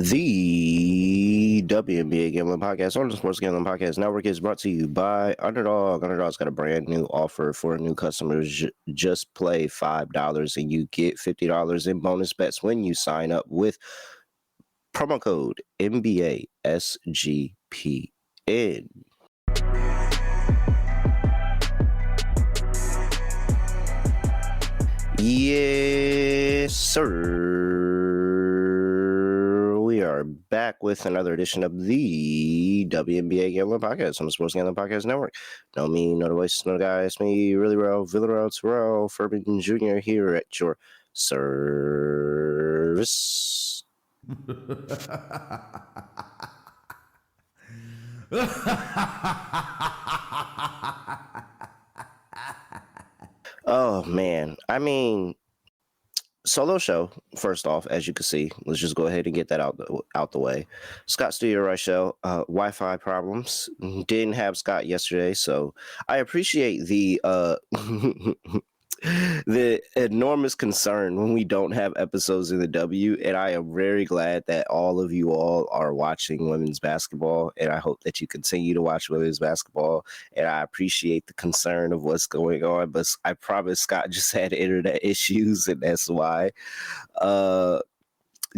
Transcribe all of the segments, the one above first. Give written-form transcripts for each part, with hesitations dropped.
The WNBA Gambling Podcast on the Sports Gambling Podcast Network is brought to you by Underdog. Underdog's got a brand new offer for new customers. Just play $5 and you get $50 in bonus bets when you sign up with promo code NBA SGPN. Yes, sir. We are back with another edition of the WNBA Gambling Podcast on the Sports Gambling Podcast Network. Know me, know the voice, know the guy. It's me, really real, Terrell Furman Jr. here at your service. Oh, man. I mean, solo show, first off, as you can see. Let's just go ahead and get that out the way. Scott Studio Rochelle, Wi-Fi problems. Didn't have Scott yesterday, so I appreciate the the enormous concern when we don't have episodes in the W, and I am very glad that all of you all are watching women's basketball, and I hope that you continue to watch women's basketball, and I appreciate the concern of what's going on, but I promise Scott just had internet issues, and that's why.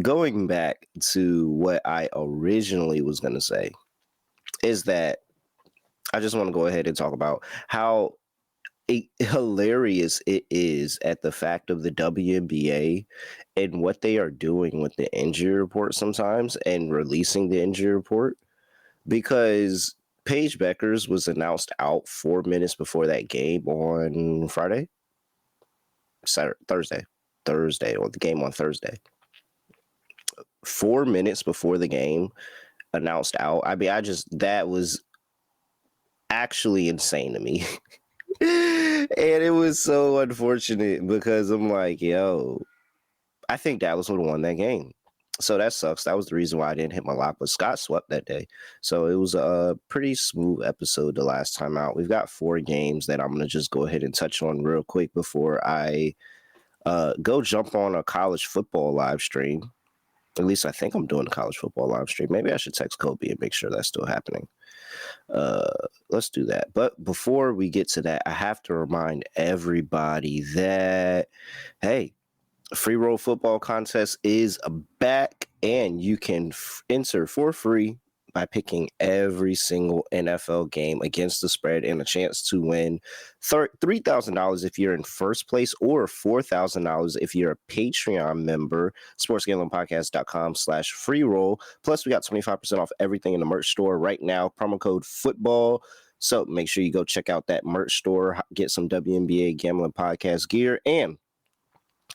Going back to what I originally was going to say is that I just want to go ahead and talk about how hilarious it is at the fact of the WNBA and what they are doing with the injury report sometimes and releasing the injury report, because Paige Beckers was announced out 4 minutes before that game on Thursday, or the game on Thursday. 4 minutes before the game, announced out. I mean, that was actually insane to me. And it was so unfortunate because I'm like, yo, I think Dallas would have won that game. So that sucks. That was the reason why I didn't hit my lock, but Scott swept that day. So it was a pretty smooth episode the last time out. We've got 4 games that I'm going to just go ahead and touch on real quick before I go jump on a college football live stream. At least I think I'm doing a college football live stream. Maybe I should text Kobe and make sure that's still happening. Let's do that. But before we get to that, I have to remind everybody that, hey, free roll football contest is back, and you can enter for free by picking every single NFL game against the spread and a chance to win $3,000 if you're in first place, or $4,000 if you're a Patreon member. sportsgamblingpodcast.com/free roll. Plus, we got 25% off everything in the merch store right now. Promo code football. So make sure you go check out that merch store, get some WNBA Gambling Podcast gear, and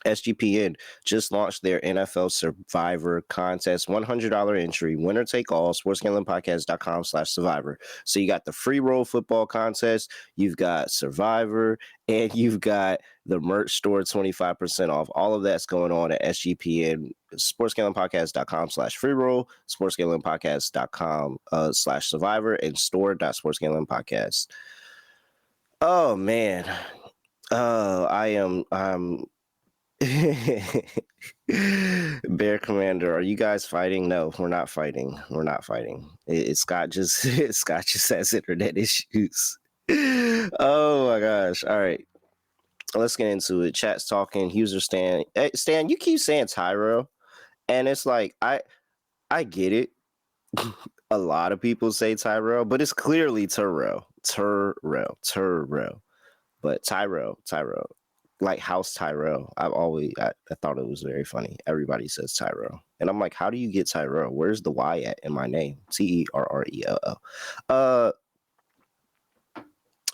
SGPN just launched their NFL Survivor contest. $100 entry, winner take all. sportsgamblingpodcast.com/survivor. So you got the free roll football contest, you've got Survivor, and you've got the merch store 25% off. All of that's going on at SGPN. sportsgamblingpodcast.com/free roll, sportsgamblingpodcast.com/survivor, and store.sportsgamblingpodcast. Oh man. I'm Bear Commander, are you guys fighting? No, we're not fighting. Scott just has internet issues. Oh my gosh. All right, let's get into it. Chat's talking. User Stan. Hey, Stan, you keep saying Tyrell, and it's like I get it. A lot of people say Tyrell, but it's clearly Terrell. But Tyrell. Like House Tyrell. I thought it was very funny. Everybody says Tyrell. And I'm like, how do you get Tyrell? Where's the Y at in my name? Terrell.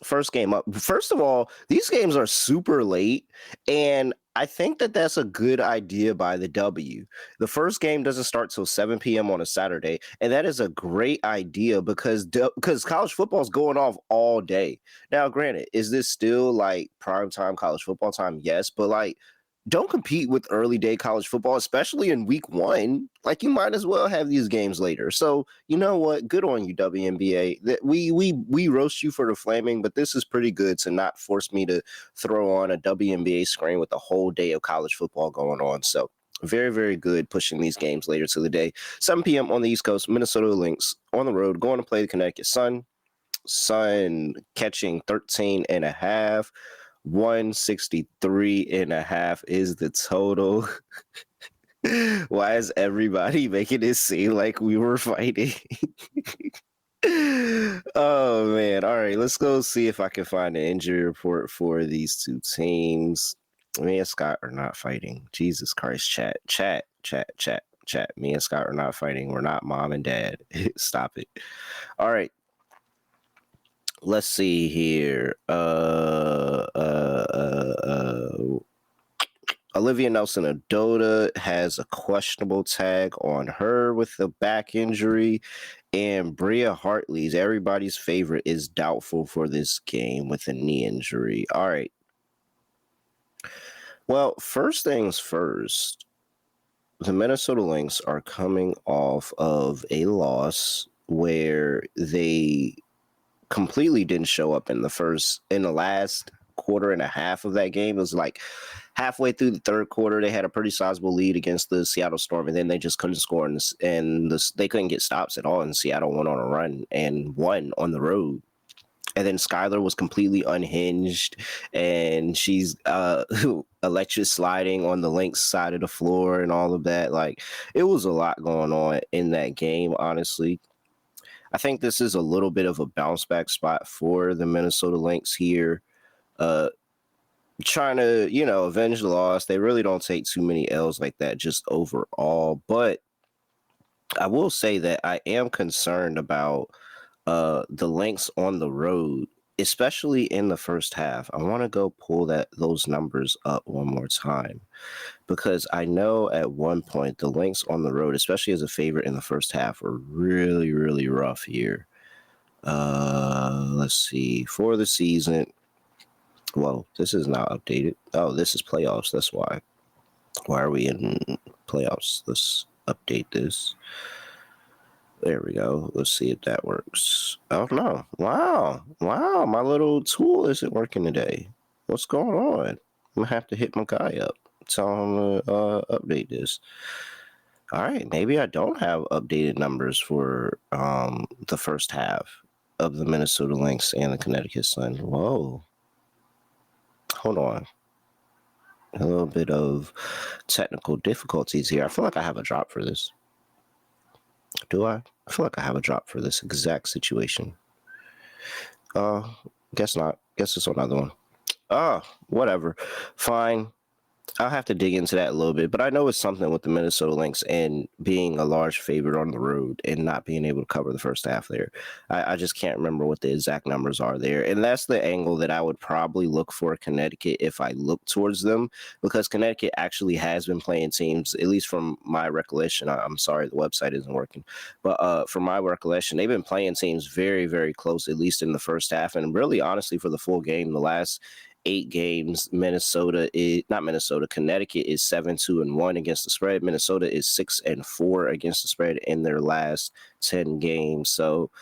First game up. First of all, these games are super late, and I think that that's a good idea by the W. The first game doesn't start till 7 p.m. on a Saturday, and that is a great idea because college football is going off all day. Now, granted, is this still like primetime college football time? Yes, but like, don't compete with early day college football, especially in week 1. Like, you might as well have these games later. So, you know what? Good on you, WNBA. That we roast you for the flaming, but this is pretty good to not force me to throw on a WNBA screen with a whole day of college football going on. So Very, very good pushing these games later to the day. 7 p.m. on the East Coast, Minnesota Lynx on the road going to play the Connecticut Sun. Sun catching 13.5. 163.5 is the total. Why is everybody making it seem like we were fighting? Oh man. All right, let's go see if I can find an injury report for these two teams. Me and Scott are not fighting. Jesus Christ, chat. Me and Scott are not fighting. We're not mom and dad. Stop it. All right. Let's see here. Olivia Nelson-Ododa has a questionable tag on her with the back injury, and Bria Hartley's, everybody's favorite, is doubtful for this game with a knee injury. All right. Well, first things first, the Minnesota Lynx are coming off of a loss where they completely didn't show up in the last quarter and a half of that game. It was like halfway through the third quarter, they had a pretty sizable lead against the Seattle Storm, and then they just couldn't score, they couldn't get stops at all, and Seattle went on a run and won on the road. And then Skylar was completely unhinged, and she's electric sliding on the Lynx side of the floor and all of that. Like, it was a lot going on in that game, honestly. I think this is a little bit of a bounce back spot for the Minnesota Lynx here. Trying to, avenge the loss. They really don't take too many L's like that just overall. But I will say that I am concerned about the Lynx on the road, especially in the first half. I want to go pull those numbers up one more time, because I know at one point the Lynx on the road, especially as a favorite in the first half, were really, really rough here. Let's see. For the season, well, this is not updated. Oh, this is playoffs. That's why. Why are we in playoffs? Let's update this. There we go. Let's see if that works. Oh, no. Wow. My little tool isn't working today. What's going on? I'm going to have to hit my guy up. Tell him to update this. All right. Maybe I don't have updated numbers for the first half of the Minnesota Lynx and the Connecticut Sun. Whoa. Hold on. A little bit of technical difficulties here. I feel like I have a drop for this. Do I? I feel like I have a drop for this exact situation. Guess not. Guess it's another one. Whatever. Fine. I'll have to dig into that a little bit, but I know it's something with the Minnesota Lynx and being a large favorite on the road and not being able to cover the first half there. I just can't remember what the exact numbers are there. And that's the angle that I would probably look for Connecticut if I look towards them, because Connecticut actually has been playing teams, at least from my recollection. I'm sorry, the website isn't working. But from my recollection, they've been playing teams very, very close, at least in the first half. And really, honestly, for the full game, the last 8 games, Connecticut is 7-2-1 against the spread. Minnesota is 6-4 against the spread in their last 10 games. So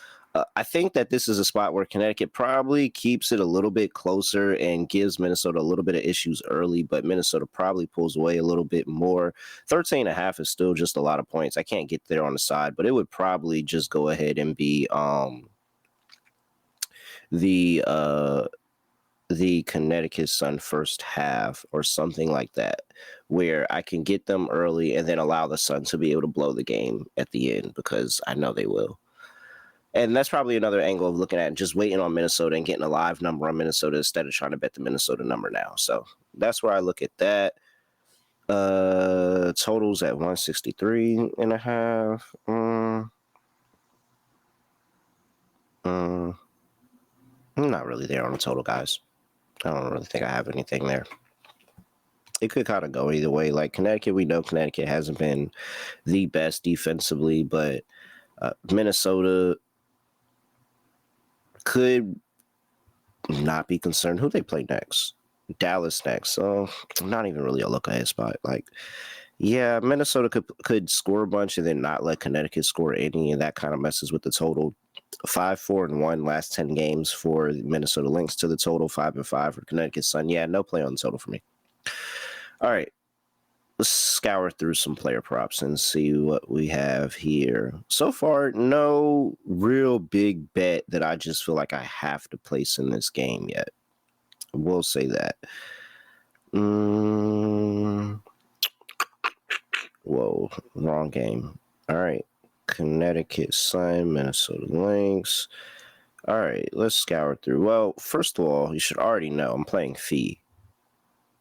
I think that this is a spot where Connecticut probably keeps it a little bit closer and gives Minnesota a little bit of issues early, but Minnesota probably pulls away a little bit more. 13.5 is still just a lot of points. I can't get there on the side, but it would probably just go ahead and be the Connecticut Sun first half or something like that, where I can get them early and then allow the Sun to be able to blow the game at the end, because I know they will. And that's probably another angle of looking at just waiting on Minnesota and getting a live number on Minnesota instead of trying to bet the Minnesota number now. So that's where I look at that. Totals at 163.5. I'm not really there on the total, guys. I don't really think I have anything there. It could kind of go either way. Like Connecticut, we know Connecticut hasn't been the best defensively, but Minnesota could not be concerned. Who they play next? Dallas next. So not even really a look ahead spot. Like, yeah, Minnesota could score a bunch and then not let Connecticut score any, and that kind of messes with the total. 5-4-1 last 10 games for the Minnesota Lynx to the total. 5-5 for Connecticut Sun. Yeah, no play on the total for me. All right. let's scour through some player props and see what we have here. So far, no real big bet that I just feel like I have to place in this game yet. We'll say that. Whoa, wrong game. All right. Connecticut Sun, Minnesota Lynx. All right, let's scour through. Well, first of all, you should already know I'm playing Fee.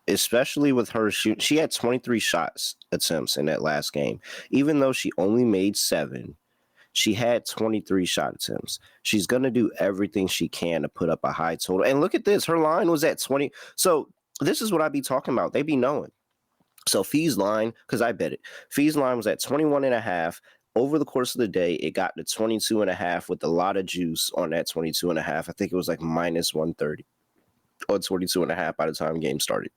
Especially with her shoot. She had 23 shots attempts in that last game. Even though she only made 7, she had 23 shot attempts. She's going to do everything she can to put up a high total. And look at this. Her line was at 20. So this is what I be talking about. They be knowing. So Fee's line, because I bet it, Fee's line was at 21.5. Over the course of the day, it got to 22.5 with a lot of juice on that 22.5. I think it was like minus 130 or 22.5 by the time the game started.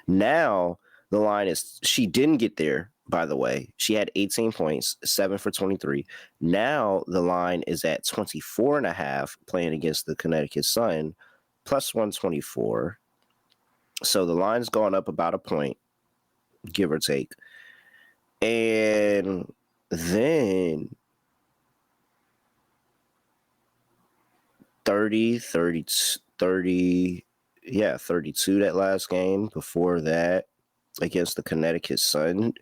Now the line is, she didn't get there, by the way. She had 18 points, 7 for 23. Now the line is at 24.5 playing against the Connecticut Sun, plus 124. So the line's gone up about a point, give or take. And then 32 that last game. Before that, against the Connecticut Sun,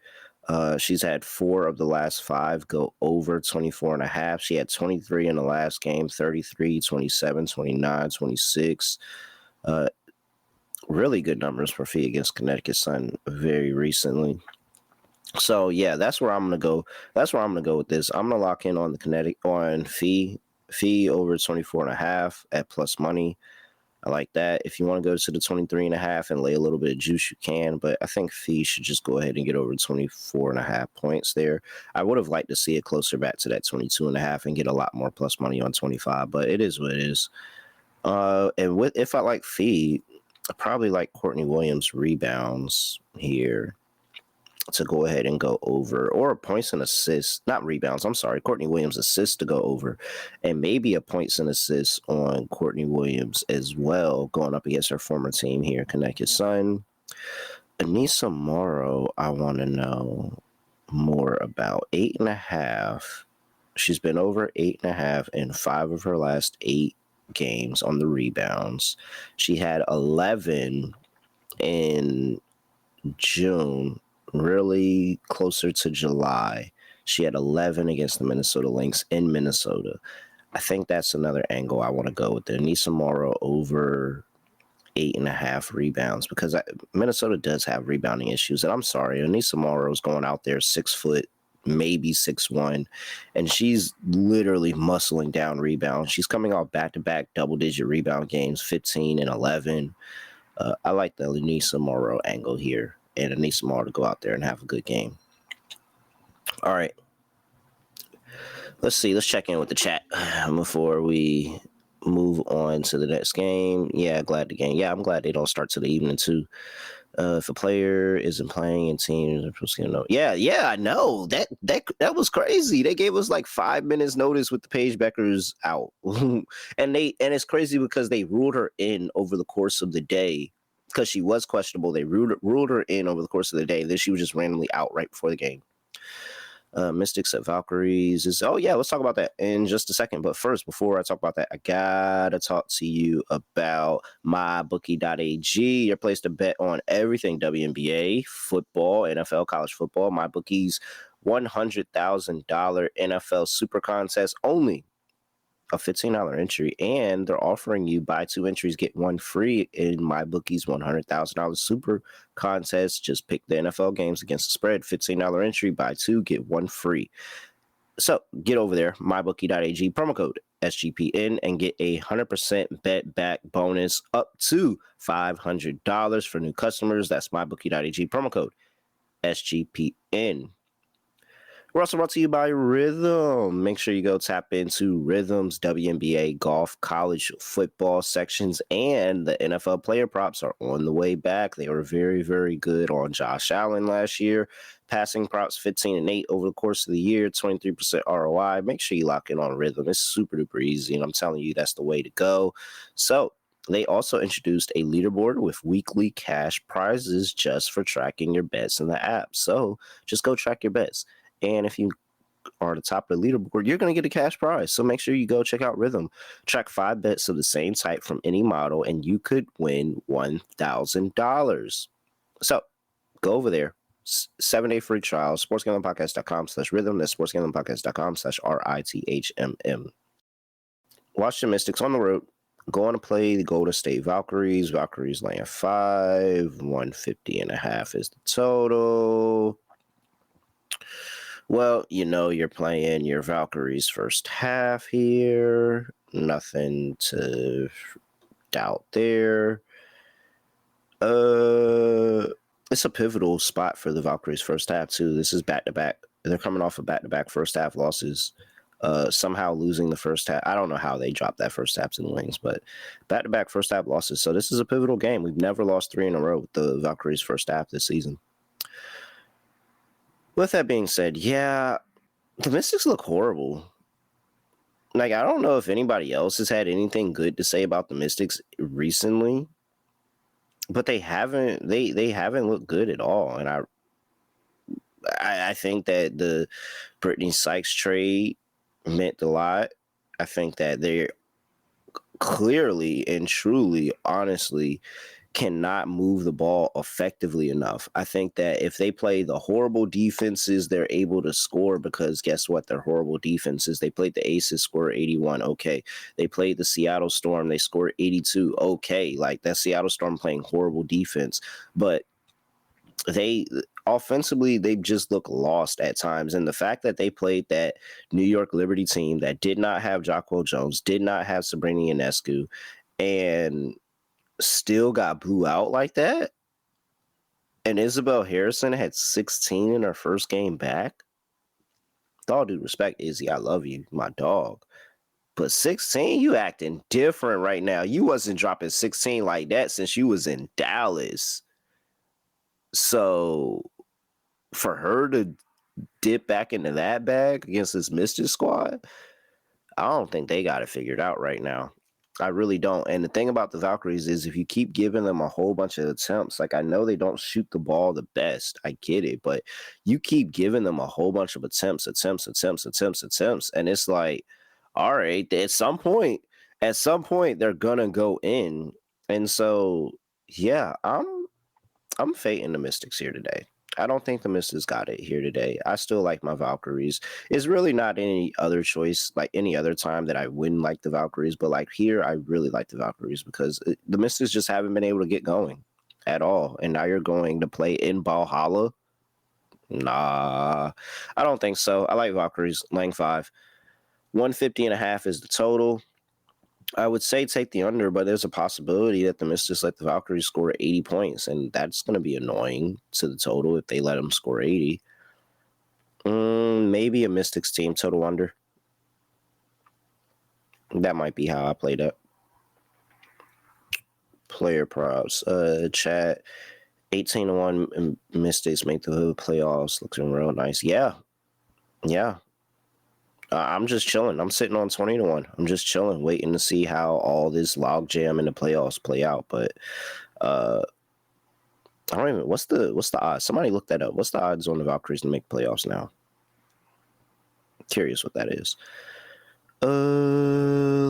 she's had 4 of the last 5 go over 24.5. She had 23 in the last game, 33, 27, 29, 26. Really good numbers for Fee against Connecticut Sun very recently. So yeah, that's where I'm gonna go. That's where I'm gonna go with this. I'm gonna lock in on the Fee over 24.5 at plus money. I like that. If you want to go to the 23.5 and lay a little bit of juice, you can. But I think Fee should just go ahead and get over 24.5 points there. I would have liked to see it closer back to that 22.5 and get a lot more plus money on 25. But it is what it is. And if I like Fee, I probably like Courtney Williams rebounds here to go ahead and go over, or points and assists, not rebounds. I'm sorry, Courtney Williams assists to go over, and maybe a points and assists on Courtney Williams as well, going up against her former team here, Connecticut Sun. Anissa Morrow, I want to know more about. 8.5. She's been over 8.5 in 5 of her last 8 games on the rebounds. She had 11 in June, really closer to July. She had 11 against the Minnesota Lynx in Minnesota. I think that's another angle I want to go with. The Anissa Morrow over 8.5 rebounds, because Minnesota does have rebounding issues. And I'm sorry, Anissa Morrow's going out there 6 foot, maybe 6'1", and she's literally muscling down rebounds. She's coming off back-to-back double-digit rebound games, 15 and 11. I like the Anissa Morrow angle here, and Anissa Morrow to go out there and have a good game. All right. Let's see. Let's check in with the chat before we move on to the next game. Yeah, glad the game. Yeah, I'm glad they don't start till the evening, too. If a player isn't playing in teams, they're supposed to know. Yeah, I know. That was crazy. They gave us like 5 minutes notice with the Paige Beckers out. and it's crazy because they ruled her in over the course of the day because she was questionable. They ruled her in over the course of the day. Then she was just randomly out right before the game. Mystics at Valkyries is, let's talk about that in just a second. But first, before I talk about that, I gotta talk to you about mybookie.ag, your place to bet on everything WNBA, football, NFL, college football. MyBookie's $100,000 NFL Super Contest, only a $15 entry, and they're offering you buy 2 entries, get 1 free in MyBookie's $100,000 Super Contest. Just pick the NFL games against the spread, $15 entry, buy 2, get 1 free. So get over there, mybookie.ag, promo code SGPN, and get a 100% bet back bonus up to $500 for new customers. That's mybookie.ag, promo code SGPN. We're also brought to you by Rhythm. Make sure you go tap into Rhythm's WNBA, golf, college football sections, and the NFL player props are on the way back. They were very, very good on Josh Allen last year. Passing props 15-8 over the course of the year, 23% ROI. Make sure you lock in on Rhythm. It's super duper easy, and I'm telling you, that's the way to go. So They also introduced a leaderboard with weekly cash prizes just for tracking your bets in the app. So just go track your bets. And if you are the top of the leaderboard, you're going to get a cash prize. So make sure you go check out Rhythm. Track 5 bets of the same type from any model, and you could win $1,000. So go over there. 7-day free trial, sportsgamblingpodcast.com/rhythm. That's sportsgamblingpodcast.com/RITHMM. Watch the Mystics on the road. Going to play the Golden State Valkyries. Valkyries laying 5. 150.5 is the total. Well, you're playing your Valkyries first half here. Nothing to doubt there. It's a pivotal spot for the Valkyries first half, too. This is back-to-back. They're coming off of back-to-back first half losses. Somehow losing the first half. I don't know how they dropped that first half to the Wings, but back-to-back first half losses. So this is a pivotal game. We've never lost 3 in a row with the Valkyries first half this season. With that being said, yeah, the Mystics look horrible. Like, I don't know if anybody else has had anything good to say about the Mystics recently, but they haven't looked good at all. And I think that the Brittany Sykes trade meant a lot. I think that they're clearly and truly, honestly, cannot move the ball effectively enough. I think that if they play the horrible defenses, they're able to score because guess what? They're horrible defenses. They played the Aces, scored 81. Okay. They played the Seattle Storm. They scored 82. Okay. Like that Seattle Storm playing horrible defense, but they offensively, they just look lost at times. And the fact that they played that New York Liberty team that did not have Jacquel Jones, did not have Sabrina Ionescu, and still got blew out like that. And Isabel Harrison had 16 in her first game back. With all due respect, Izzy, I love you, my dog. But 16, you acting different right now. You wasn't dropping 16 like that since you was in Dallas. So for her to dip back into that bag against this Mystics squad, I don't think they got it figured out right now. I really don't. And the thing about the Valkyries is if you keep giving them a whole bunch of attempts, like I know they don't shoot the ball the best. I get it. But you keep giving them a whole bunch of attempts. And it's like, all right, at some point, they're going to go in. And so, yeah, I'm fading the Mystics here today. I don't think the Mystics got it here today. I still like my Valkyries. It's really not any other choice, like any other time that I wouldn't like the Valkyries. But like here, I really like the Valkyries because the Mystics just haven't been able to get going at all. And now you're going to play in Valhalla? Nah, I don't think so. I like Valkyries, laying 5. 150.5 is the total. I would say take the under, but there's a possibility that the Mystics let the Valkyries score 80 points, and that's going to be annoying to the total if they let them score 80. Maybe a Mystics team total under. That might be how I played up. Player props. Chat. 18-1 Mystics make the playoffs. Looking real nice. Yeah. I'm just chilling. I'm sitting on 20-1. I'm just chilling, waiting to see how all this log jam in the playoffs play out. But I don't even. What's the odds? Somebody look that up. What's the odds on the Valkyries to make playoffs now? Curious what that is.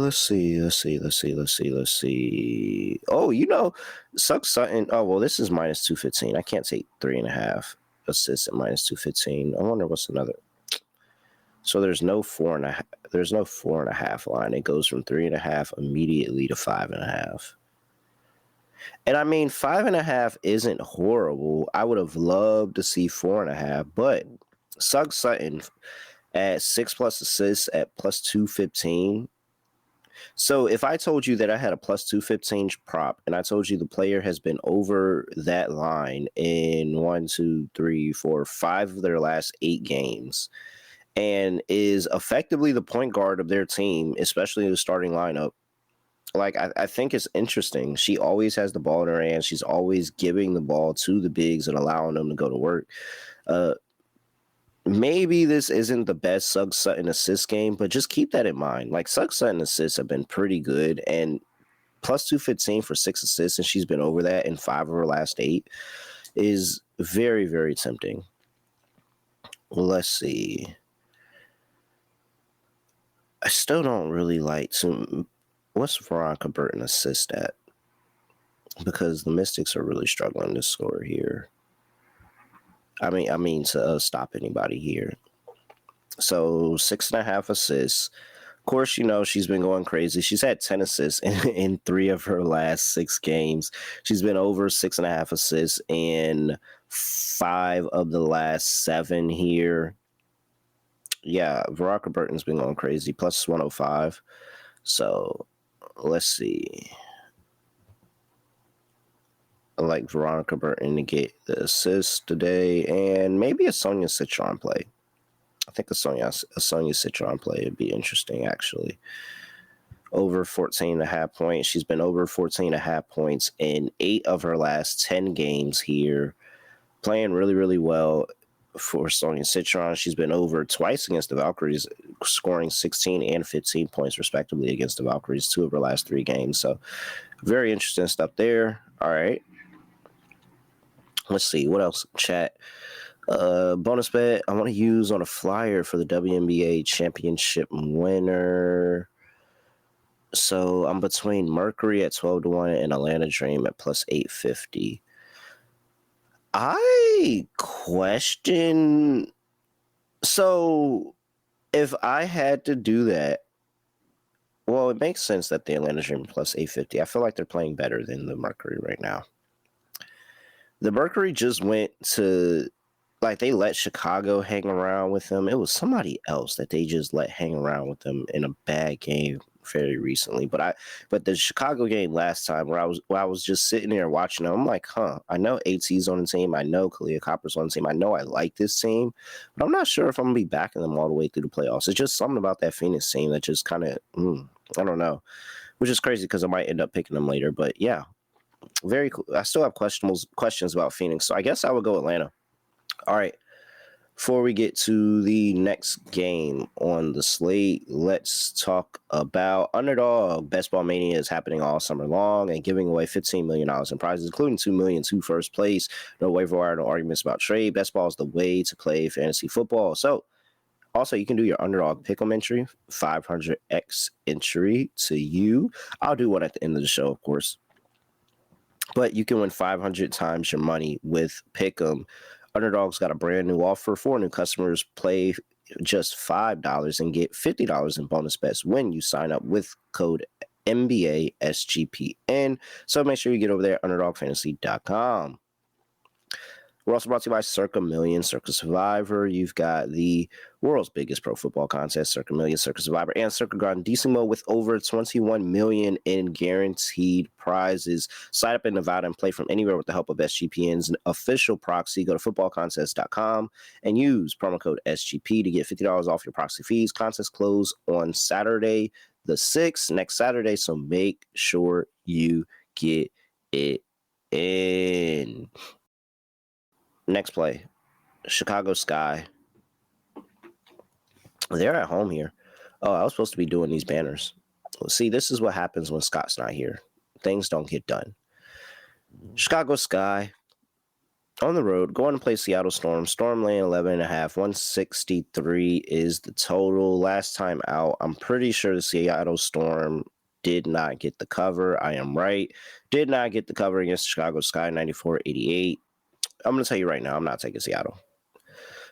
Let's see. Oh, Suck Sutton. Oh well, this is minus 215. I can't take 3.5 assists at minus 215. I wonder what's another. So there's no 4.5. There's no 4.5 line. It goes from 3.5 immediately to 5.5. And I mean, 5.5 isn't horrible. I would have loved to see 4.5, but Suggs Sutton at 6+ assists at plus 215. So if I told you that I had a plus 215 prop and I told you the player has been over that line in 1, 2, 3, 4, 5 of their last 8 games, and is effectively the point guard of their team, especially the starting lineup. Like, I think it's interesting. She always has the ball in her hand. She's always giving the ball to the bigs and allowing them to go to work. Maybe this isn't the best Suggs Sutton assist game, but just keep that in mind. Like, Suggs Sutton assists have been pretty good, and plus 215 for 6 assists, and she's been over that in 5 of her last 8, is very, very tempting. Let's see. I still don't really like to. What's Veronica Burton assist at? Because the Mystics are really struggling to score here. I mean to stop anybody here. So 6.5 assists. Of course, you know, she's been going crazy. She's had 10 assists in 3 of her last 6 games. She's been over 6.5 assists in 5 of the last 7 here. Yeah, Veronica Burton's been going crazy. Plus 105. So let's see. I like Veronica Burton to get the assist today, and maybe a Sonia Citron play. I think a Sonia Citron play would be interesting, actually. Over 14.5 points. She's been over 14.5 points in 8 of her last 10 games here. Playing really, really well for Sonia Citron. She's been over twice against the Valkyries, scoring 16 and 15 points, respectively, against the Valkyries, 2 of her last 3 games. So very interesting stuff there. All right. Let's see. What else? Chat. Bonus bet I want to use on a flyer for the WNBA championship winner. So I'm between Mercury at 12-1 and Atlanta Dream at plus 850. I question. So if I had to do that, well, it makes sense that the Atlanta Dream plus 850. I feel like they're playing better than the Mercury right now. The Mercury just went to, like, they let Chicago hang around with them. It was somebody else that they just let hang around with them in a bad game very recently. But the Chicago game last time where I was just sitting there watching them, I'm like, I know AT's on the team. I know Kalia Copper's on the team. I know I like this team, but I'm not sure if I'm going to be backing them all the way through the playoffs. It's just something about that Phoenix team that just kind of, I don't know, which is crazy because I might end up picking them later. But yeah, very cool. I still have questions about Phoenix, so I guess I would go Atlanta. All right. Before we get to the next game on the slate, let's talk about Underdog. Best Ball Mania is happening all summer long and giving away $15 million in prizes, including $2 million to first place. No waiver wire, no arguments about trade. Best Ball is the way to play fantasy football. So, also, you can do your Underdog Pick'em entry, 500x entry to you. I'll do one at the end of the show, of course. But you can win 500 times your money with Pick'em. Underdog's got a brand new offer for new customers. Play just $5 and get $50 in bonus bets when you sign up with code NBA SGPN. So make sure you get over there at underdogfantasy.com. We're also brought to you by Circa Million, Circa Survivor. You've got the world's biggest pro football contest, Circa Million, Circa Survivor, and Circa Grandissimo with over 21 million in guaranteed prizes. Sign up in Nevada and play from anywhere with the help of SGPN's official proxy. Go to footballcontest.com and use promo code SGP to get $50 off your proxy fees. Contests close on Saturday the 6th, next Saturday, so make sure you get it in. Next play, Chicago Sky. They're at home here. Oh, I was supposed to be doing these banners. See, this is what happens when Scott's not here. Things don't get done. Chicago Sky on the road, going to play Seattle Storm. Storm laying 11.5. 163 is the total. Last time out, I'm pretty sure the Seattle Storm did not get the cover. I am right. Did not get the cover against Chicago Sky, 94-88. I'm going to tell you right now, I'm not taking Seattle.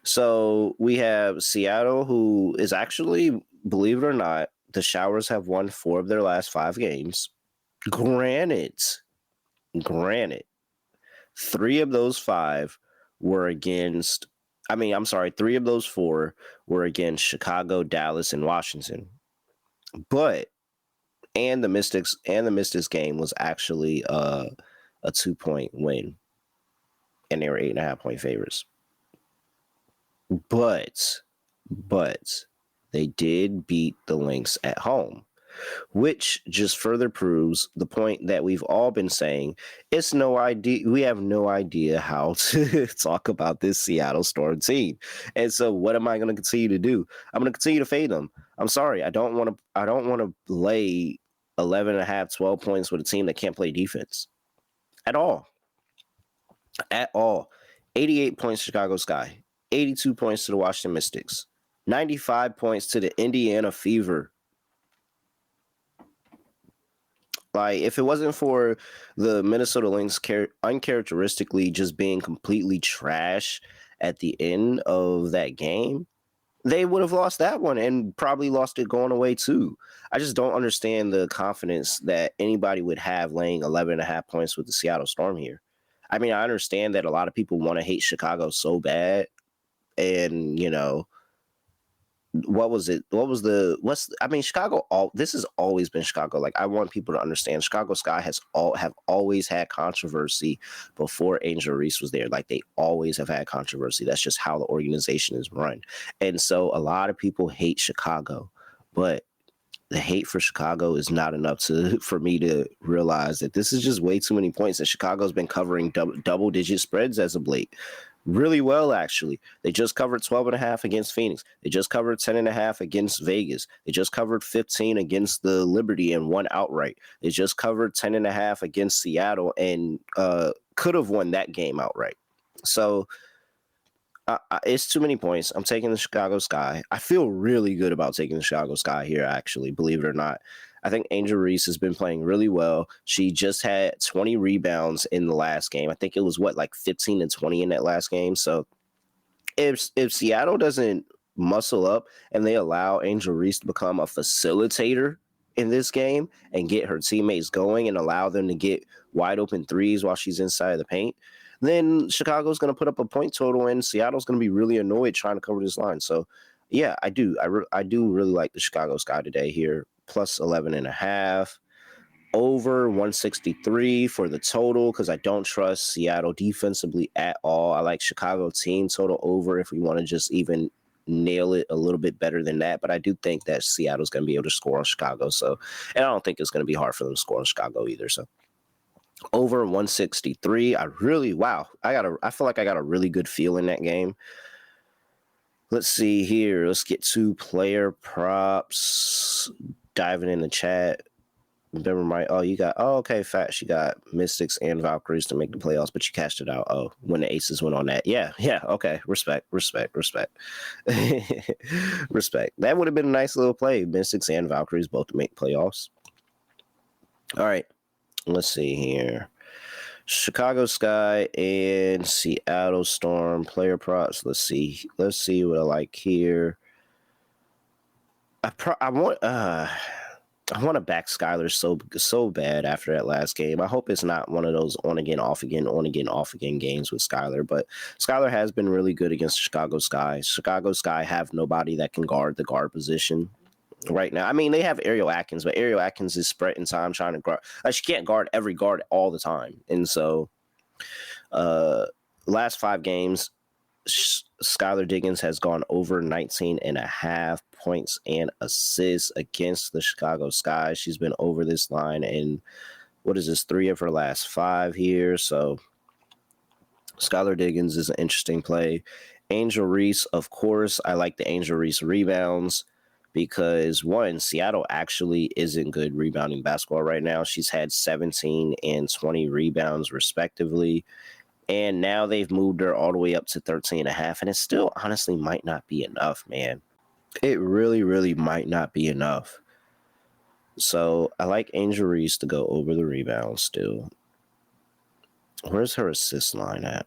So we have Seattle, who is actually, believe it or not, the Showers have won 4 of their last 5 games. Granted, 3 of those 5 were against, 3 of those 4 were against Chicago, Dallas, and Washington. And the Mystics game was actually a 2-point win. And they were 8.5-point favorites. But they did beat the Lynx at home, which just further proves the point that we've all been saying. It's no idea. We have no idea how to talk about this Seattle Storm team. And so what am I going to continue to do? I'm going to continue to fade them. I'm sorry. I don't want to lay 11 and a half, 12 points with a team that can't play defense at all. At all. 88 points to Chicago Sky, 82 points to the Washington Mystics, 95 points to the Indiana Fever. Like, if it wasn't for the Minnesota Lynx uncharacteristically just being completely trash at the end of that game, they would have lost that one and probably lost it going away too. I just don't understand the confidence that anybody would have laying 11 and a half points with the Seattle Storm here. I mean, I understand that a lot of people want to hate Chicago so bad. And, you know, Chicago, this has always been Chicago. Like, I want people to understand Chicago Sky have always had controversy before Angel Reese was there. Like, they always have had controversy. That's just how the organization is run. And so a lot of people hate Chicago, but the hate for Chicago is not enough for me to realize that this is just way too many points. And Chicago's been covering double-digit spreads as of late. Really well, actually. They just covered 12 and a half against Phoenix. They just covered 10 and a half against Vegas. They just covered 15 against the Liberty and won outright. They just covered 10 and a half against Seattle and could have won that game outright. So it's too many points. I'm taking the Chicago Sky. I feel really good about taking the Chicago Sky here, actually, believe it or not. I think Angel Reese has been playing really well. She just had 20 rebounds in the last game. I think it was, 15 and 20 in that last game. So if Seattle doesn't muscle up and they allow Angel Reese to become a facilitator in this game and get her teammates going and allow them to get wide open threes while she's inside of the paint, then Chicago's going to put up a point total and Seattle's going to be really annoyed trying to cover this line. So, yeah, I do. I do really like the Chicago Sky today here. Plus 11 and a half, over 163 for the total because I don't trust Seattle defensively at all. I like Chicago team total over if we want to just even nail it a little bit better than that. But I do think that Seattle's going to be able to score on Chicago. So, and I don't think it's going to be hard for them to score on Chicago either. So, over 163. I feel like I got a really good feel in that game. Let's see here. Let's get to player props. Diving in the chat. Okay, facts. You got Mystics and Valkyries to make the playoffs, but you cashed it out. Oh, when the Aces went on that. Yeah, okay. Respect. Respect. That would have been a nice little play. Mystics and Valkyries both to make playoffs. All right. Let's see here. Chicago Sky and Seattle Storm player props. Let's see what I like here. I want to back Skylar so bad after that last game. I hope it's not one of those on again, off again games with Skylar. But Skylar has been really good against Chicago Sky. Chicago Sky have nobody that can guard the guard position right now. I mean, they have Ariel Atkins, but Ariel Atkins is spreading time trying to guard. She can't guard every guard all the time. And so last 5 games, Skylar Diggins has gone over 19 and a half points and assists against the Chicago Sky. She's been over this line in 3 of her last 5 here. So Skylar Diggins is an interesting play. Angel Reese, of course, I like the Angel Reese rebounds because, one, Seattle actually isn't good rebounding basketball right now. She's had 17 and 20 rebounds respectively. And now they've moved her all the way up to 13 and a half. And it still honestly might not be enough, man. It really, really might not be enough. So I like Angel Reese to go over the rebounds still. Where's her assist line at?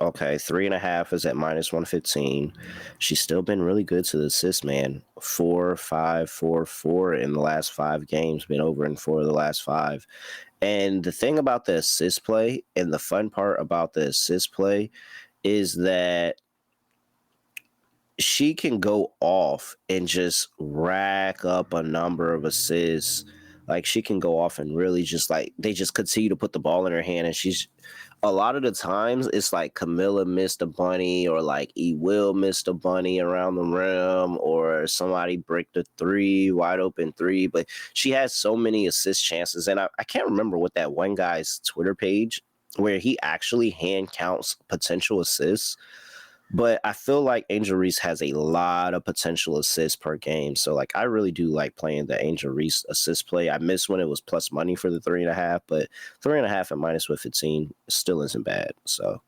Okay, 3.5 is at minus 115. She's still been really good to the assist, man. 4, 5, 4, 4 in the last 5 games. Been over in 4 of the last 5. And the thing about the assist play, and the fun part about the assist play, is that she can go off and just rack up a number of assists. Like, she can go off and really just, like, they just continue to put the ball in her hand, and she's, a lot of the times, it's like Camilla missed a bunny, or like Will missed a bunny around the rim, or somebody bricked a 3, wide open 3. But she has so many assist chances. And I can't remember what that one guy's Twitter page where he actually hand counts potential assists. But I feel like Angel Reese has a lot of potential assists per game. So, like, I really do like playing the Angel Reese assist play. I miss when it was plus money for the 3.5, but 3.5 and minus with 15 still isn't bad. So,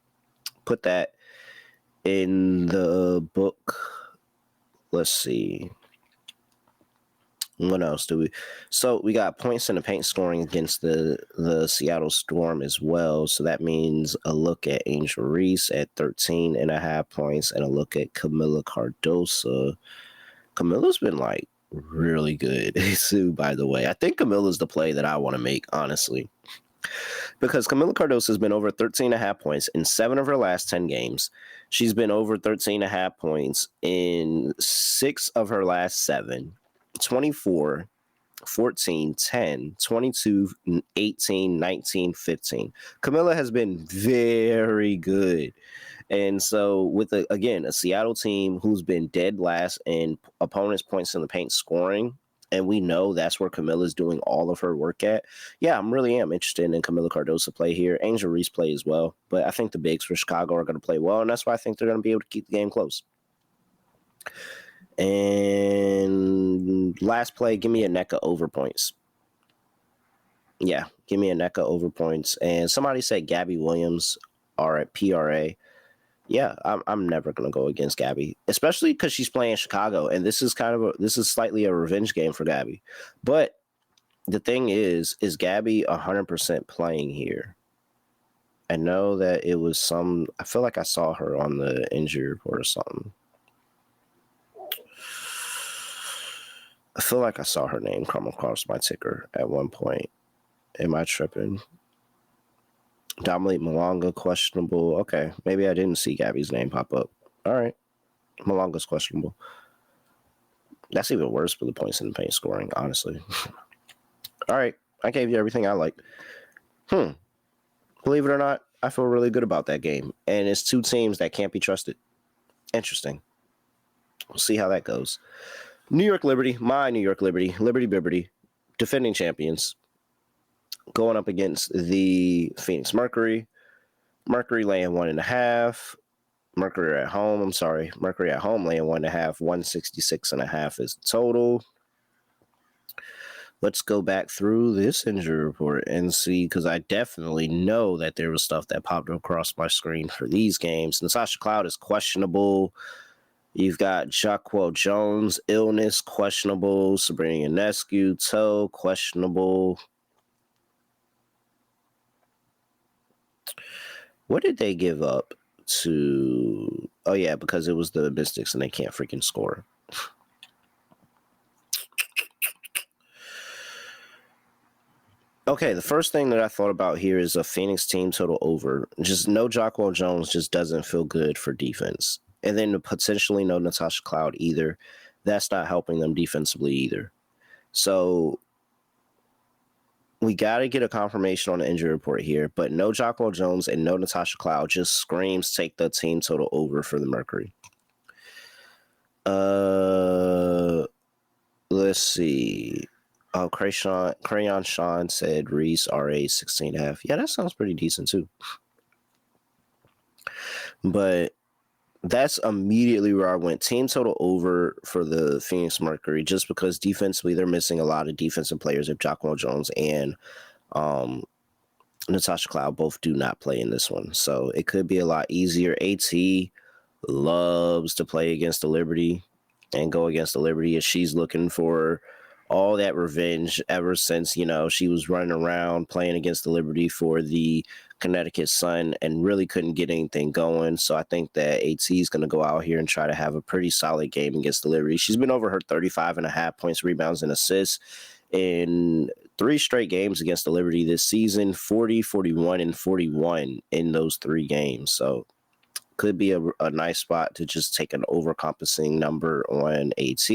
put that in the book. Let's see. What else do we? So we got points in the paint scoring against the Seattle Storm as well. So that means a look at Angel Reese at 13.5 points and a look at Camila Cardoso. Camila's been like really good too, by the way. I think Camila's the play that I want to make, honestly. Because Camila Cardoso has been over 13.5 points in 7 of her last 10 games. She's been over 13.5 points in 6 of her last 7. 24, 14, 10, 22, 18, 19, 15. Camila has been very good. And so with, a Seattle team who's been dead last in opponents' points in the paint scoring, and we know that's where Camila's doing all of her work at. Yeah, I really am interested in Camila Cardoso play here. Angel Reese play as well. But I think the bigs for Chicago are going to play well, and that's why I think they're going to be able to keep the game close. And last play, give me a NECA over points. Yeah, give me a NECA over points. And somebody said Gabby Williams are at PRA. Yeah, I'm never gonna go against Gabby, especially because she's playing Chicago, and this is slightly a revenge game for Gabby. But the thing is Gabby 100% playing here? I know that it was I feel like I saw her on the injury report or something. I feel like I saw her name come across my ticker at one point. Am I tripping? Dominique Malonga, questionable. Okay, maybe I didn't see Gabby's name pop up. All right. Malonga's questionable. That's even worse for the points in the paint scoring, honestly. All right. I gave you everything I like. Believe it or not, I feel really good about that game. And it's 2 teams that can't be trusted. Interesting. We'll see how that goes. New York Liberty, my New York Liberty, Liberty Bibberty, defending champions, going up against the Phoenix Mercury. Mercury laying 1.5. Mercury at home laying 1.5. 166.5 is the total. Let's go back through this injury report and see, because I definitely know that there was stuff that popped across my screen for these games. Natasha Cloud is questionable. You've got Jacquel Jones, illness, questionable. Sabrina Ionescu, toe, questionable. What did they give up to? Oh, yeah, because it was the Mystics and they can't freaking score. Okay, the first thing that I thought about here is a Phoenix team total over. Just no Jacquel Jones just doesn't feel good for defense. And then potentially no Natasha Cloud either. That's not helping them defensively either. So we got to get a confirmation on the injury report here. But no Jacquel Jones and no Natasha Cloud just screams take the team total over for the Mercury. Let's see. Oh, Crayon Sean said Reese RA 16.5. Yeah, that sounds pretty decent too. But that's immediately where I went. Team total over for the Phoenix Mercury, just because defensively they're missing a lot of defensive players if Jacquel Jones and Natasha Cloud both do not play in this one. So it could be a lot easier. AT loves to play against the Liberty and go against the Liberty if she's looking for all that revenge ever since, she was running around playing against the Liberty for the Connecticut Sun and really couldn't get anything going. So I think that AT is going to go out here and try to have a pretty solid game against the Liberty. She's been over her 35.5 points, rebounds, and assists in 3 straight games against the Liberty this season, 40, 41, and 41 in those 3 games. So could be a nice spot to just take an overcompensating number on AT.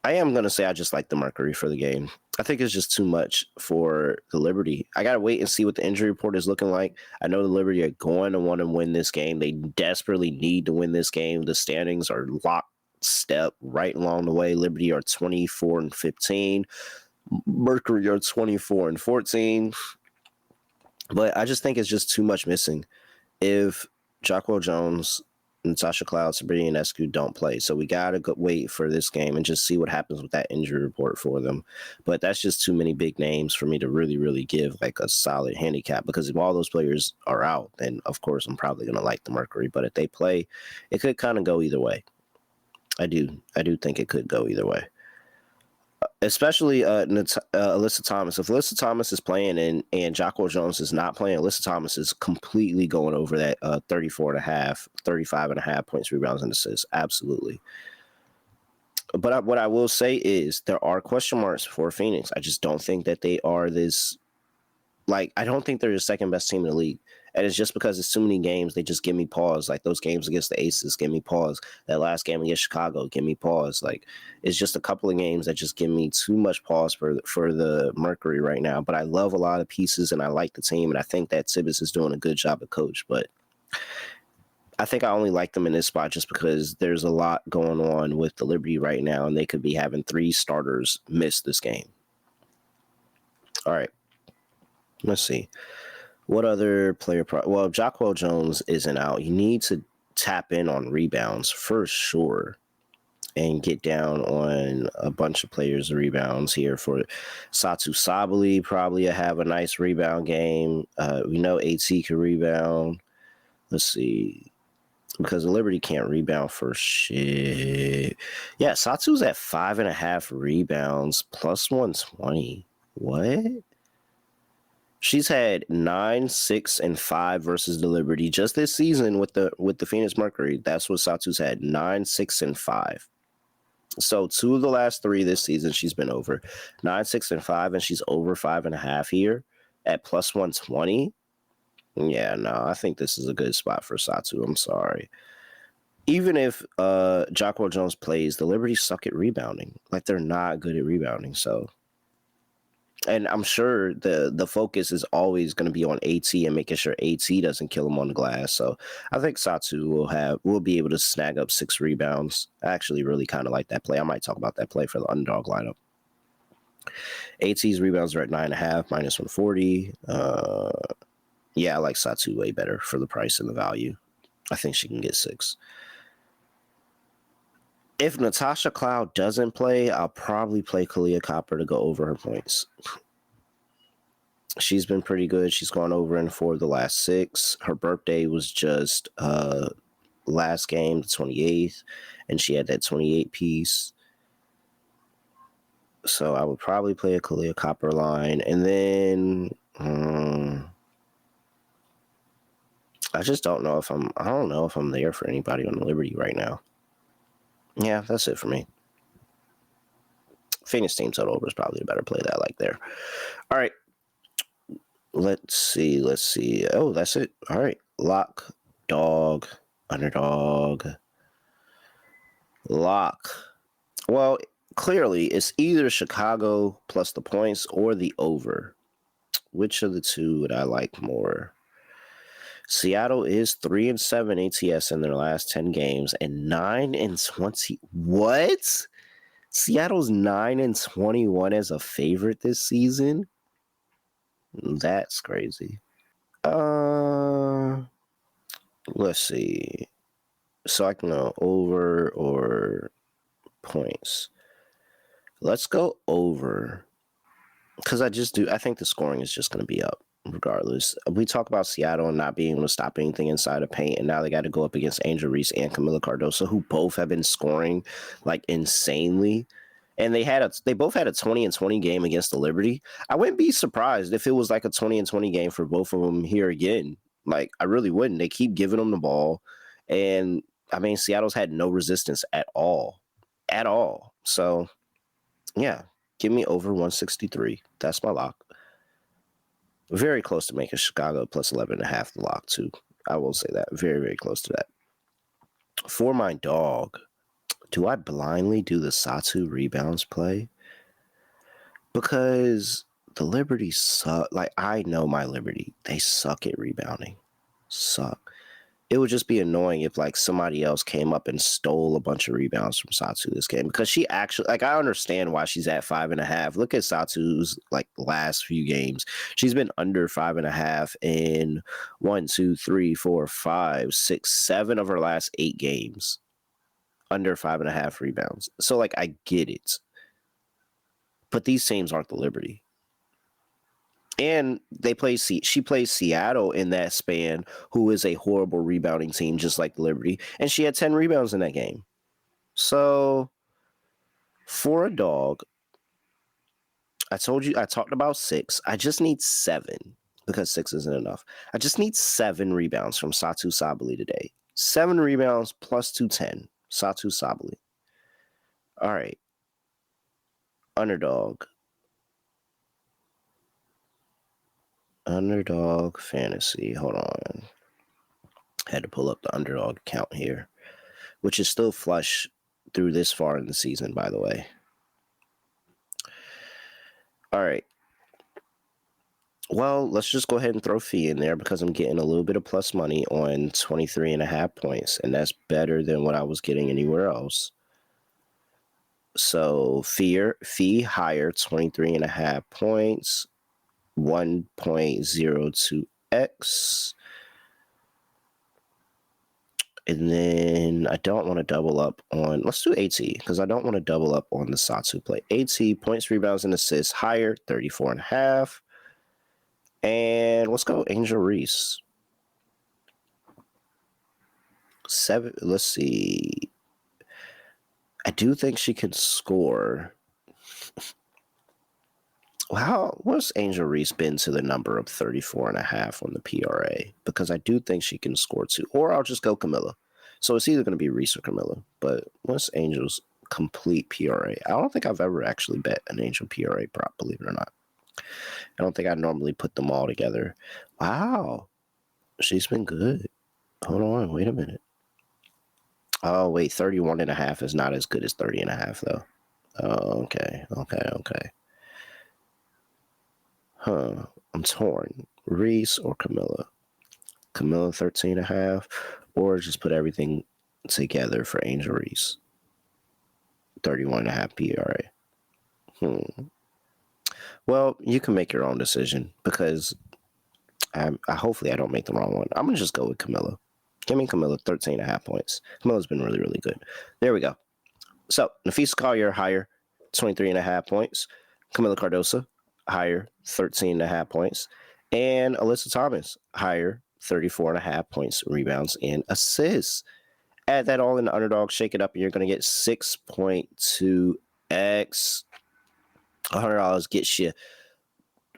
I am going to say I just like the Mercury for the game. I think it's just too much for the Liberty. I got to wait and see what the injury report is looking like. I know the Liberty are going to want to win this game. They desperately need to win this game. The standings are lockstep right along the way. Liberty are 24-15. Mercury are 24-14. But I just think it's just too much missing. If Jacquel Jones, Natasha Cloud, Sabrina Ionescu don't play. So we got to wait for this game and just see what happens with that injury report for them. But that's just too many big names for me to really, really give like a solid handicap, because if all those players are out, then of course I'm probably going to like the Mercury. But if they play, it could kind of go either way. I do think it could go either way. Especially Alyssa Thomas. If Alyssa Thomas is playing and Jacquel Jones is not playing, Alyssa Thomas is completely going over that 35.5 points, rebounds, and assists. Absolutely. But what I will say is there are question marks for Phoenix. I just don't think that they are this. Like, I don't think they're the second best team in the league. And it's just because it's too many games, they just give me pause. Like, those games against the Aces give me pause. That last game against Chicago give me pause. Like, it's just a couple of games that just give me too much pause for the Mercury right now. But I love a lot of pieces, and I like the team, and I think that Tibbs is doing a good job at coach. But I think I only like them in this spot just because there's a lot going on with the Liberty right now, and they could be having 3 starters miss this game. All right. Let's see. What other player? Well, Jacquel Jones isn't out. You need to tap in on rebounds for sure and get down on a bunch of players' rebounds here for Satu Sabali. Probably have a nice rebound game. We know AT can rebound. Let's see. Because the Liberty can't rebound for shit. Yeah, Satu's at 5.5 rebounds plus 120. What? She's had 9, 6, and 5 versus the Liberty just this season with the Phoenix Mercury. That's what Satu's had, 9, 6, and 5. So 2 of the last 3 this season she's been over 9, 6, and 5, and she's over 5.5 here at plus 120. Yeah, no, I think this is a good spot for Satu. I'm sorry. Even if Jacquel Jones plays, the Liberty suck at rebounding. Like, they're not good at rebounding, so. And I'm sure the focus is always going to be on AT and making sure AT doesn't kill him on the glass. So I think Satu will be able to snag up 6 rebounds. I actually really kind of like that play. I might talk about that play for the underdog lineup. AT's rebounds are at 9.5, minus 140. Yeah, I like Satu way better for the price and the value. I think she can get 6. If Natasha Cloud doesn't play, I'll probably play Kalia Copper to go over her points. She's been pretty good. She's gone over in 4 of the last 6. Her birthday was just last game, the 28th, and she had that 28 piece. So I would probably play a Kalia Copper line. And then I just don't know if I don't know if I'm there for anybody on the Liberty right now. Yeah, that's it for me. Phoenix team total over is probably a better play that I like there. All right. Let's see. Oh, that's it. All right. Lock, dog, underdog. Lock. Well, clearly it's either Chicago plus the points or the over. Which of the two would I like more? Seattle is 3-7 ATS in their last 10 games and 9-20. What? Seattle's 9-21 as a favorite this season? That's crazy. Let's see. So I can go over or points. Let's go over. Because I think the scoring is just going to be up regardless. We talk about Seattle and not being able to stop anything inside of paint, and now they got to go up against Angel Reese and Camila Cardoso, who both have been scoring like insanely. And they both had a 20-20 game against the Liberty. I wouldn't be surprised if it was like a 20-20 game for both of them here again. Like, I really wouldn't. They keep giving them the ball. And, I mean, Seattle's had no resistance at all. At all. So, yeah, give me over 163. That's my lock. Very close to making Chicago plus 11.5 the lock, too. I will say that. Very, very close to that. For my dog, do I blindly do the Satu rebounds play? Because the Liberty suck. Like, I know my Liberty. They suck at rebounding. Suck. it would just be annoying if like somebody else came up and stole a bunch of rebounds from Satu this game, because she actually, like, I understand why she's at 5.5. Look at Satu's like last few games. She's been under 5.5 in 1, 2, 3, 4, 5, 6, 7 of her last 8 games. Under 5.5 rebounds. So like, I get it. But these teams aren't the Liberty. And she plays Seattle in that span, who is a horrible rebounding team, just like the Liberty. And she had 10 rebounds in that game. So for a dog, I talked about 6. I just need 7, because 6 isn't enough. I just need 7 rebounds from Satu Sabally today. 7 rebounds plus 210. Satu Sabally. All right. Underdog fantasy. Hold on. Had to pull up the underdog count here, which is still flush through this far in the season, by the way. All right. Well, let's just go ahead and throw fee in there, because I'm getting a little bit of plus money on 23.5 points, and that's better than what I was getting anywhere else. So fee higher, 23.5 points, 1.02x. And then I don't want to double up on, let's do AT, because I don't want to double up on the Satu play. AT, points, rebounds, and assists higher, 34.5. And let's go Angel Reese. 7, let's see. I do think she can score. What's Angel Reese been to the number of 34.5 on the PRA? Because I do think she can score too. Or I'll just go Camilla. So it's either going to be Reese or Camilla. But what's Angel's complete PRA? I don't think I've ever actually bet an Angel PRA prop, believe it or not. I don't think I normally put them all together. Wow. She's been good. Hold on. Wait a minute. Oh, wait. 31.5 is not as good as 30.5, though. Oh, okay. Huh. I'm torn. Reese or Camilla? Camilla 13.5, or just put everything together for Angel Reese. 31.5 PRA. Well, you can make your own decision, because hopefully I don't make the wrong one. I'm going to just go with Camilla. Give me Camilla, 13.5 points. Camilla's been really, really good. There we go. So, Nafisa Collier, higher, 23.5 points. Camilla Cardoso, higher, 13.5 points. And Alyssa Thomas, higher, 34.5 points, rebounds, and assists. Add that all in the underdog, shake it up, and you're going to get 6.2x. $100 gets you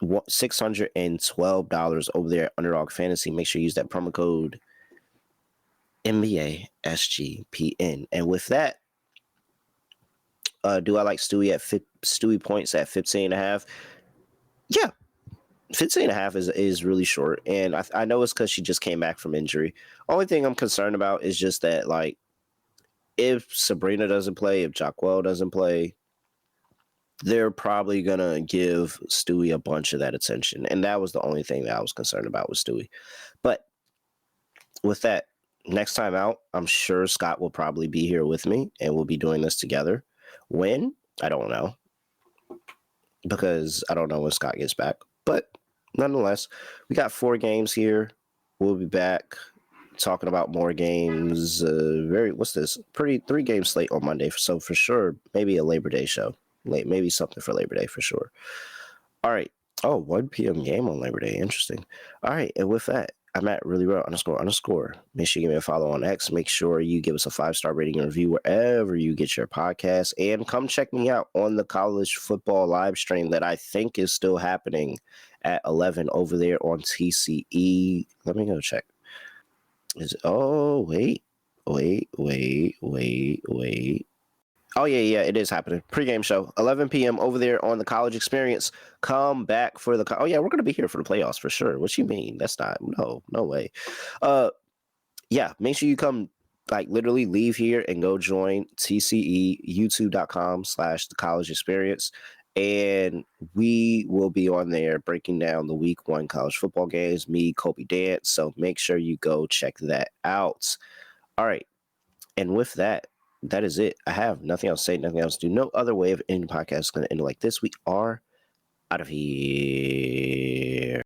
$612 over there at Underdog Fantasy. Make sure you use that promo code NBA SGPN. And with that, do I like Stewie Stewie points at 15.5? Yeah, 15.5 is really short, and I know it's because she just came back from injury. Only thing I'm concerned about is just that, like, if Sabrina doesn't play, if Jacquel doesn't play, they're probably gonna give Stewie a bunch of that attention, and that was the only thing that I was concerned about with Stewie. But with that, next time out, I'm sure Scott will probably be here with me, and we'll be doing this together. When? I don't know, because I don't know when Scott gets back. But nonetheless, we got 4 games here. We'll be back talking about more games. What's this? 3-game slate on Monday. So for sure, maybe a Labor Day show. Maybe something for Labor Day for sure. All right. Oh, 1 p.m. game on Labor Day. Interesting. All right. And with that, I'm at reallyreal__. Make sure you give me a follow on X. Make sure you give us a 5-star rating and review wherever you get your podcast. And come check me out on the college football live stream that I think is still happening at 11 over there on TCE. Let me go check. Wait. Oh, yeah, it is happening. Pre-game show, 11 p.m. over there on the College Experience. Come back for the... Oh, yeah, we're going to be here for the playoffs for sure. What you mean? That's not... No way. Yeah, make sure you come, like, literally leave here and go join TCE, youtube.com/the College Experience. And we will be on there breaking down the week 1 college football games, me, Kobe Dance. So make sure you go check that out. All right. And with that, that is it. I have nothing else to say, nothing else to do. No other way of ending the podcast is going to end like this. We are out of here.